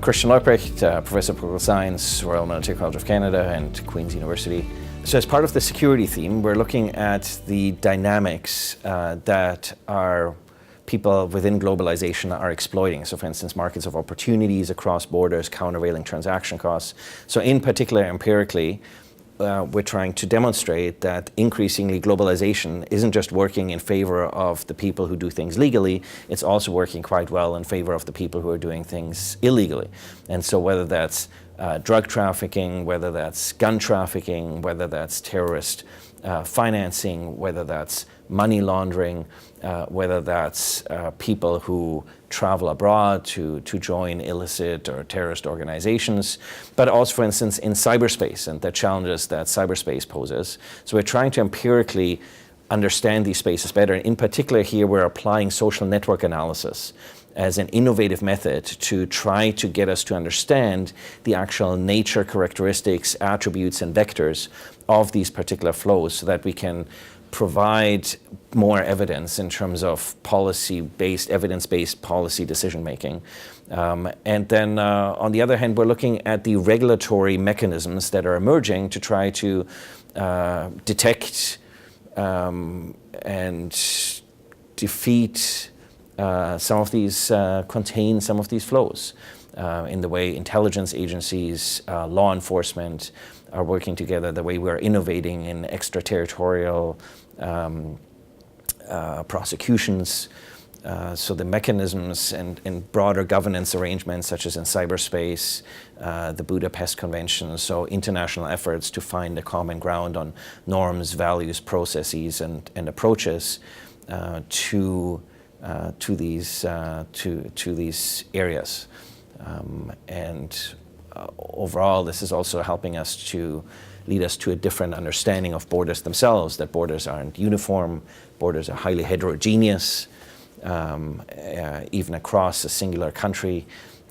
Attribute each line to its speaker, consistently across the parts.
Speaker 1: Christian Leuprecht, Professor of Political Science, Royal Military College of Canada and Queen's University. So as part of the security theme, we're looking at the dynamics that our people within globalization are exploiting. So for instance, markets of opportunities across borders, countervailing transaction costs. So in particular, empirically, we're trying to demonstrate that increasingly globalization isn't just working in favor of the people who do things legally, it's also working quite well in favor of the people who are doing things illegally. And so whether that's drug trafficking, whether that's gun trafficking, whether that's terrorist financing, whether that's money laundering, whether that's people who travel abroad to join illicit or terrorist organizations, but also, for instance, in cyberspace and the challenges that cyberspace poses. So we're trying to empirically understand these spaces better. In particular here, we're applying social network analysis as an innovative method to try to get us to understand the actual nature, characteristics, attributes, and vectors of these particular flows so that we can provide more evidence in terms of policy-based, evidence-based policy decision-making. And then on the other hand, we're looking at the regulatory mechanisms that are emerging to try to detect and defeat some of these, contain some of these flows in the way intelligence agencies, law enforcement are working together, the way we're innovating in extraterritorial prosecutions. So the mechanisms and broader governance arrangements such as in cyberspace, the Budapest Convention, so international efforts to find a common ground on norms, values, processes, and approaches to these areas. Overall, this is also helping us to lead us to a different understanding of borders themselves, that borders aren't uniform, borders are highly heterogeneous, even across a singular country,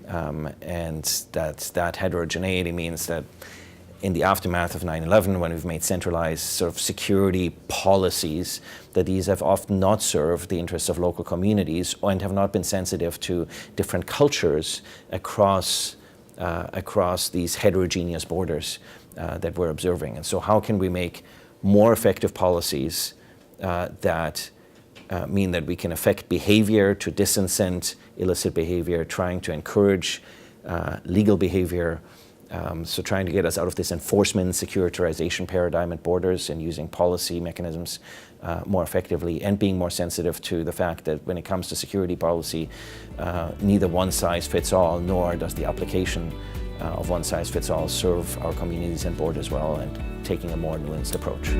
Speaker 1: and that heterogeneity means that in the aftermath of 9/11, when we've made centralized sort of security policies, that these have often not served the interests of local communities and have not been sensitive to different cultures across these heterogeneous borders that we're observing. And so how can we make more effective policies that mean that we can affect behavior to disincent illicit behavior, trying to encourage legal behavior, so trying to get us out of this enforcement securitization paradigm at borders and using policy mechanisms more effectively, and being more sensitive to the fact that when it comes to security policy, neither one size fits all, nor does the application of one size fits all serve our communities and borders well, and taking a more nuanced approach.